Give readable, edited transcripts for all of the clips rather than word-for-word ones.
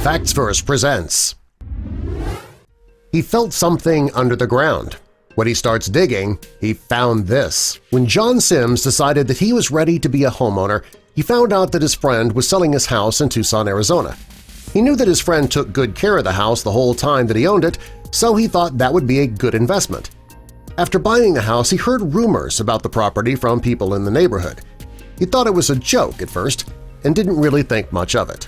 Facts Verse presents. He felt something under the ground. When he starts digging, he found this. When John Sims decided that he was ready to be a homeowner, he found out that his friend was selling his house in Tucson, Arizona. He knew that his friend took good care of the house the whole time that he owned it, so he thought that would be a good investment. After buying the house, he heard rumors about the property from people in the neighborhood. He thought it was a joke at first and didn't really think much of it.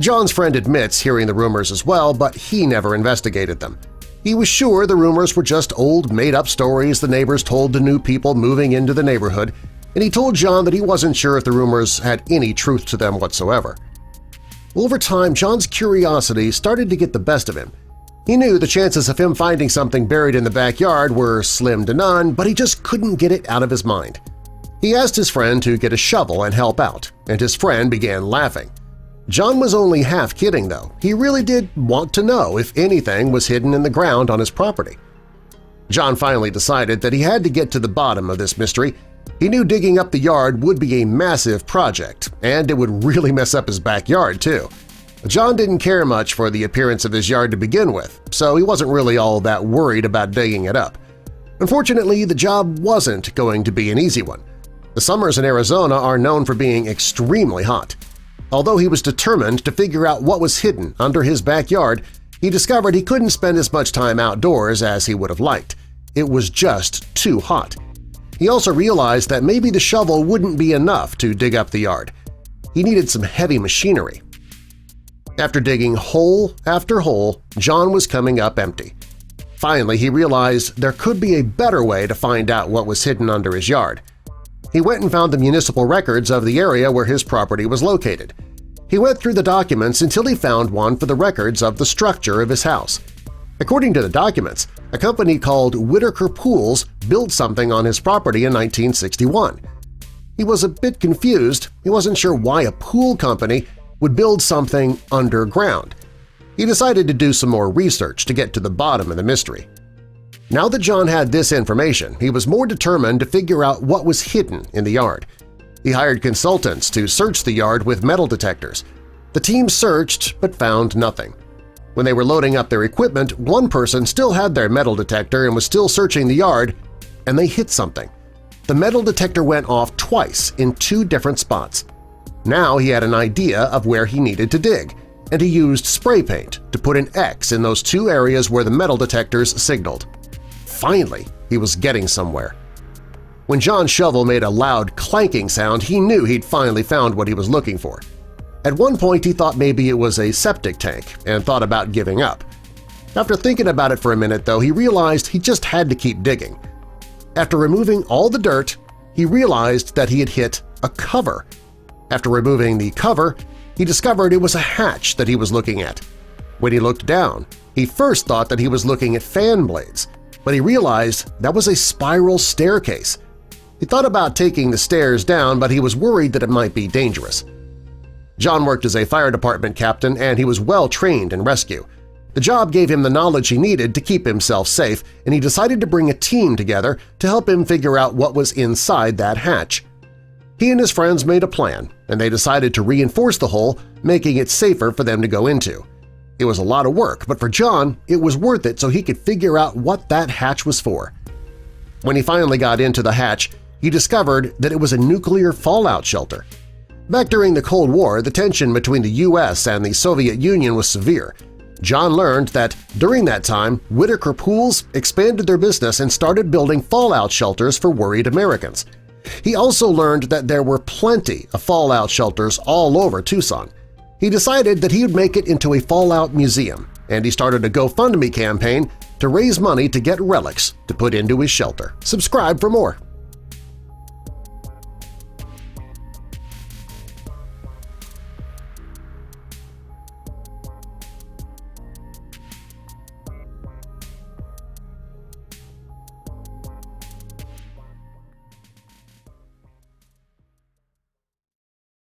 John's friend admits hearing the rumors as well, but he never investigated them. He was sure the rumors were just old made-up stories the neighbors told to new people moving into the neighborhood, and he told John that he wasn't sure if the rumors had any truth to them whatsoever. Over time, John's curiosity started to get the best of him. He knew the chances of him finding something buried in the backyard were slim to none, but he just couldn't get it out of his mind. He asked his friend to get a shovel and help out, and his friend began laughing. John was only half kidding, though. He really did want to know if anything was hidden in the ground on his property. John finally decided that he had to get to the bottom of this mystery. He knew digging up the yard would be a massive project, and it would really mess up his backyard, too. John didn't care much for the appearance of his yard to begin with, so he wasn't really all that worried about digging it up. Unfortunately, the job wasn't going to be an easy one. The summers in Arizona are known for being extremely hot. Although he was determined to figure out what was hidden under his backyard, he discovered he couldn't spend as much time outdoors as he would have liked. It was just too hot. He also realized that maybe the shovel wouldn't be enough to dig up the yard. He needed some heavy machinery. After digging hole after hole, John was coming up empty. Finally, he realized there could be a better way to find out what was hidden under his yard. He went and found the municipal records of the area where his property was located. He went through the documents until he found one for the records of the structure of his house. According to the documents, a company called Whitaker Pools built something on his property in 1961. He was a bit confused. He wasn't sure why a pool company would build something underground. He decided to do some more research to get to the bottom of the mystery. Now that John had this information, he was more determined to figure out what was hidden in the yard. He hired consultants to search the yard with metal detectors. The team searched but found nothing. When they were loading up their equipment, one person still had their metal detector and was still searching the yard, and they hit something. The metal detector went off twice in two different spots. Now he had an idea of where he needed to dig, and he used spray paint to put an X in those two areas where the metal detectors signaled. Finally, he was getting somewhere. When John's shovel made a loud clanking sound, he knew he'd finally found what he was looking for. At one point, he thought maybe it was a septic tank and thought about giving up. After thinking about it for a minute, though, he realized he just had to keep digging. After removing all the dirt, he realized that he had hit a cover. After removing the cover, he discovered it was a hatch that he was looking at. When he looked down, he first thought that he was looking at fan blades, but he realized that was a spiral staircase. He thought about taking the stairs down, but he was worried that it might be dangerous. John worked as a fire department captain, and he was well-trained in rescue. The job gave him the knowledge he needed to keep himself safe, and he decided to bring a team together to help him figure out what was inside that hatch. He and his friends made a plan, and they decided to reinforce the hole, making it safer for them to go into. It was a lot of work, but for John, it was worth it so he could figure out what that hatch was for. When he finally got into the hatch, he discovered that it was a nuclear fallout shelter. Back during the Cold War, the tension between the U.S. and the Soviet Union was severe. John learned that during that time, Whitaker Pools expanded their business and started building fallout shelters for worried Americans. He also learned that there were plenty of fallout shelters all over Tucson. He decided that he would make it into a fallout museum, and he started a GoFundMe campaign to raise money to get relics to put into his shelter. Subscribe for more.